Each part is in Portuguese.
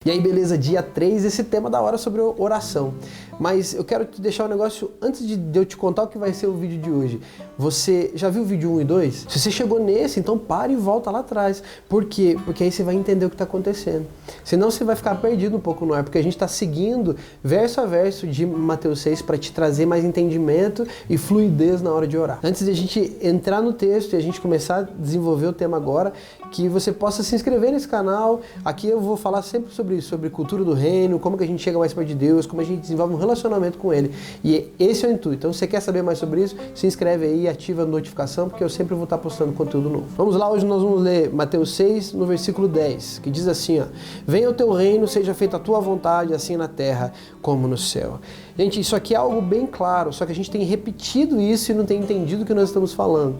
E aí, beleza, dia 3, esse tema da hora sobre oração. Mas eu quero te deixar um negócio, antes de eu te contar o que vai ser o vídeo de hoje. Você já viu o vídeo 1 e 2? Se você chegou nesse, então para e volta lá atrás. Por quê? Porque aí você vai entender o que está acontecendo. Senão você vai ficar perdido um pouco no ar, porque a gente está seguindo verso a verso de Mateus 6 para te trazer mais entendimento e fluidez na hora de orar. Antes de a gente entrar no texto e a gente começar a desenvolver o tema agora, que você possa se inscrever nesse canal. Aqui eu vou falar sempre sobre cultura do reino, como que a gente chega mais perto de Deus, como a gente desenvolve um relacionamento com Ele. E esse é o intuito. Então, se você quer saber mais sobre isso, se inscreve aí e ativa a notificação, porque eu sempre vou estar postando conteúdo novo. Vamos lá, hoje nós vamos ler Mateus 6, no versículo 10, que diz assim, ó: venha o teu reino, seja feita a tua vontade, assim na terra como no céu. Gente, isso aqui é algo bem claro, só que a gente tem repetido isso e não tem entendido o que nós estamos falando.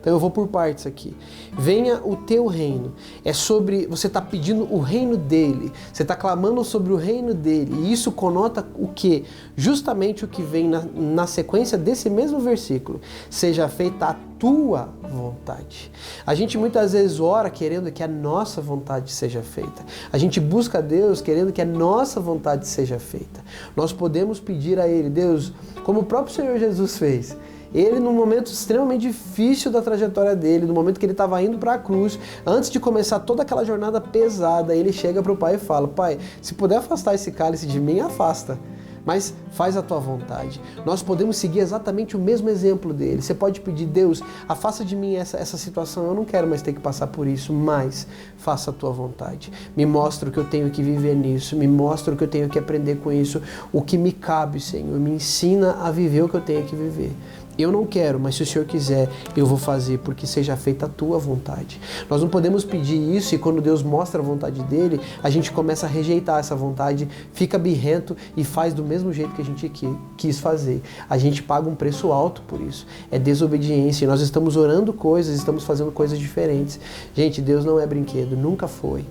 Então eu vou por partes aqui. Venha o teu reino. É sobre, você está pedindo o reino dele. Você está clamando sobre o reino dele. E isso conota o quê? Justamente o que vem na sequência desse mesmo versículo. Seja feita a tua vontade. A gente muitas vezes ora querendo que a nossa vontade seja feita. A gente busca a Deus querendo que a nossa vontade seja feita. Nós podemos pedir a Ele, Deus, como o próprio Senhor Jesus fez. Ele, num momento extremamente difícil da trajetória dele, no momento que ele estava indo para a cruz, antes de começar toda aquela jornada pesada, ele chega para o Pai e fala: Pai, se puder afastar esse cálice de mim, afasta, mas faz a tua vontade. Nós podemos seguir exatamente o mesmo exemplo dele. Você pode pedir: Deus, afasta de mim essa situação, eu não quero mais ter que passar por isso, mas faça a tua vontade. Me mostra o que eu tenho que viver nisso, me mostra o que eu tenho que aprender com isso, o que me cabe, Senhor, me ensina a viver o que eu tenho que viver. Eu não quero, mas se o Senhor quiser, eu vou fazer, porque seja feita a tua vontade. Nós não podemos pedir isso e quando Deus mostra a vontade dele, a gente começa a rejeitar essa vontade, fica birrento e faz do mesmo jeito que a gente quis fazer. A gente paga um preço alto por isso. É desobediência. Nós estamos orando coisas, estamos fazendo coisas diferentes. Gente, Deus não é brinquedo, nunca foi.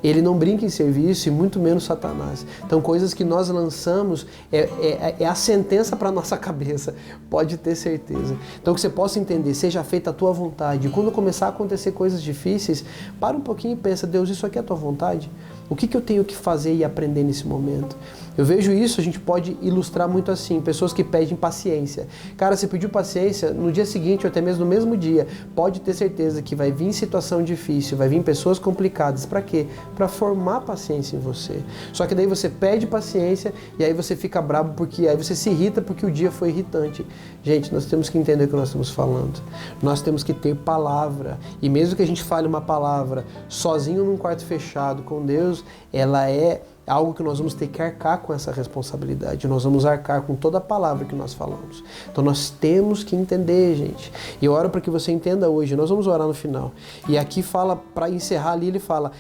Ele não brinca em serviço e muito menos Satanás. Então, coisas que nós lançamos é a sentença para a nossa cabeça, pode ter certeza. Então, que você possa entender, seja feita a tua vontade. E quando começar a acontecer coisas difíceis, para um pouquinho e pensa: Deus, isso aqui é a tua vontade? O que eu tenho que fazer e aprender nesse momento? Eu vejo isso, a gente pode ilustrar muito assim, pessoas que pedem paciência. Cara, você pediu paciência, no dia seguinte ou até mesmo no mesmo dia, pode ter certeza que vai vir situação difícil, vai vir pessoas complicadas. Para quê? Para formar paciência em você. Só que daí você pede paciência e aí você fica bravo porque aí você se irrita porque o dia foi irritante. Gente, nós temos que entender o que nós estamos falando. Nós temos que ter palavra. E mesmo que a gente fale uma palavra sozinho num quarto fechado com Deus, ela é algo que nós vamos ter que arcar com essa responsabilidade. Nós vamos arcar com toda a palavra que nós falamos. Então nós temos que entender, gente. E eu oro para que você entenda hoje. Nós vamos orar no final. E aqui fala, para encerrar ali, ele fala: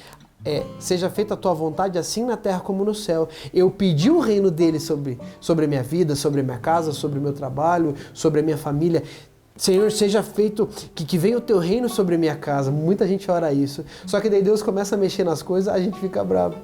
seja feita a tua vontade assim na terra como no céu. Eu pedi o reino dele sobre a minha vida, sobre a minha casa, sobre o meu trabalho, sobre a minha família. Senhor, seja feito, que venha o teu reino sobre a minha casa. Muita gente ora isso. Só que daí Deus começa a mexer nas coisas, a gente fica bravo.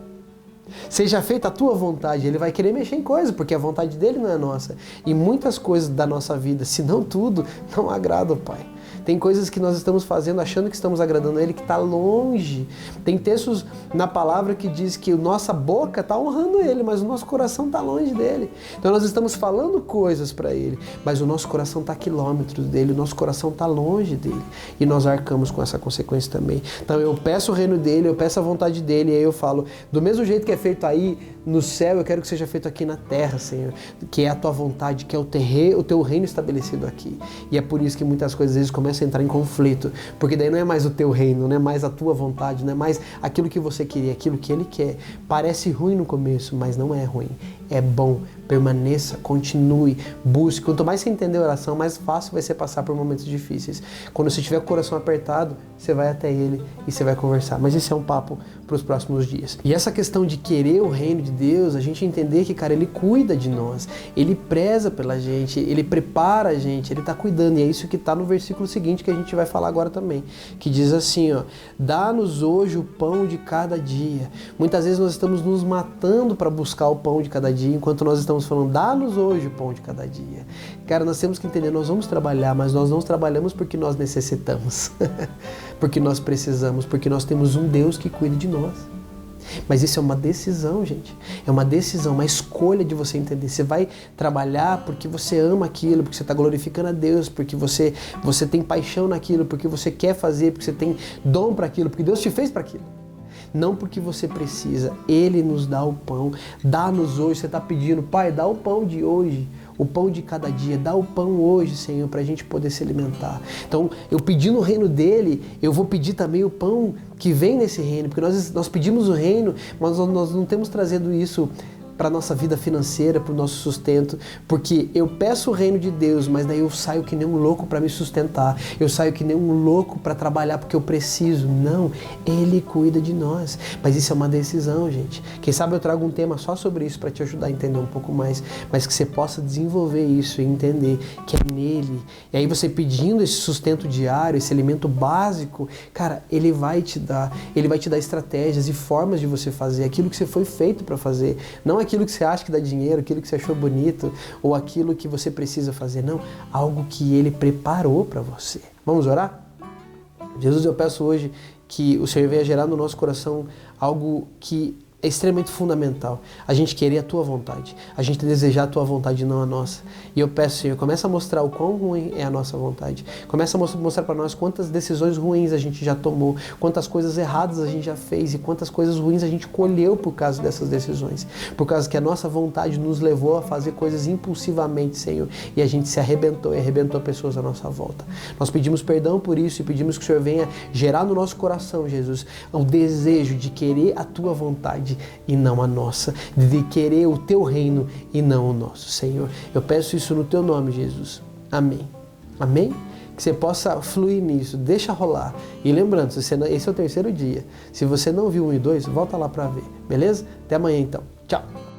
Seja feita a tua vontade. Ele vai querer mexer em coisas, porque a vontade dele não é nossa. E muitas coisas da nossa vida, se não tudo, não agrada o Pai. Tem coisas que nós estamos fazendo achando que estamos agradando a Ele, que está longe. Tem textos na palavra que diz que a nossa boca está honrando Ele, mas o nosso coração está longe dele. Então nós estamos falando coisas para Ele, mas o nosso coração está a quilômetros dele, o nosso coração está longe dele. E nós arcamos com essa consequência também. Então eu peço o reino dele, eu peço a vontade dele, e aí eu falo: do mesmo jeito que é feito aí no céu, eu quero que seja feito aqui na terra, Senhor. Que é a tua vontade, que é o teu reino estabelecido aqui. E é por isso que muitas coisas às vezes começam a entrar em conflito, porque daí não é mais o teu reino, não é mais a tua vontade, não é mais aquilo que você queria, aquilo que ele quer. Parece ruim no começo, mas não é ruim, é bom. Permaneça, continue, busque. Quanto mais você entender a oração, mais fácil vai ser passar por momentos difíceis. Quando você tiver o coração apertado, você vai até ele e você vai conversar. Mas esse é um papo para os próximos dias. E essa questão de querer o reino de Deus, a gente entender que, cara, ele cuida de nós, ele preza pela gente, ele prepara a gente, ele está cuidando. E é isso que está no versículo seguinte que a gente vai falar agora também, que diz assim, ó: dá-nos hoje o pão de cada dia. Muitas vezes nós estamos nos matando para buscar o pão de cada dia, enquanto nós estamos falando: dá-nos hoje o pão de cada dia. Cara, nós temos que entender, nós vamos trabalhar, mas nós não trabalhamos porque nós necessitamos, porque nós precisamos, porque nós temos um Deus que cuida de nós. Mas isso é uma decisão, gente. É uma decisão, uma escolha de você entender. Você vai trabalhar porque você ama aquilo, porque você está glorificando a Deus, porque você tem paixão naquilo, porque você quer fazer, porque você tem dom para aquilo, porque Deus te fez para aquilo. Não porque você precisa. Ele nos dá o pão. Dá-nos hoje. Você está pedindo, Pai, dá o pão de hoje. O pão de cada dia. Dá o pão hoje, Senhor, para a gente poder se alimentar. Então, eu pedindo o reino dele, eu vou pedir também o pão que vem nesse reino. Porque nós pedimos o reino, mas nós não temos trazendo isso para a nossa vida financeira, para o nosso sustento, porque eu peço o reino de Deus, mas daí eu saio que nem um louco para me sustentar, eu saio que nem um louco para trabalhar porque eu preciso. Não, Ele cuida de nós, mas isso é uma decisão, gente. Quem sabe eu trago um tema só sobre isso para te ajudar a entender um pouco mais, mas que você possa desenvolver isso e entender que é nele. E aí você pedindo esse sustento diário, esse alimento básico, cara, Ele vai te dar estratégias e formas de você fazer aquilo que você foi feito para fazer, não aquilo que você acha que dá dinheiro, aquilo que você achou bonito, ou aquilo que você precisa fazer. Não, algo que Ele preparou para você. Vamos orar? Jesus, eu peço hoje que o Senhor venha gerar no nosso coração algo que é extremamente fundamental. A gente querer a Tua vontade. A gente desejar a Tua vontade, não a nossa. E eu peço, Senhor, começa a mostrar o quão ruim é a nossa vontade. Começa a mostrar para nós quantas decisões ruins a gente já tomou, quantas coisas erradas a gente já fez e quantas coisas ruins a gente colheu por causa dessas decisões. Por causa que a nossa vontade nos levou a fazer coisas impulsivamente, Senhor. E a gente se arrebentou e arrebentou pessoas à nossa volta. Nós pedimos perdão por isso e pedimos que o Senhor venha gerar no nosso coração, Jesus, o desejo de querer a Tua vontade e não a nossa, de querer o Teu reino e não o nosso, Senhor. Eu peço isso no Teu nome, Jesus. Amém. Amém? Que você possa fluir nisso, deixa rolar. E lembrando, esse é o terceiro dia. Se você não viu 1 e 2, volta lá para ver, beleza? Até amanhã então. Tchau.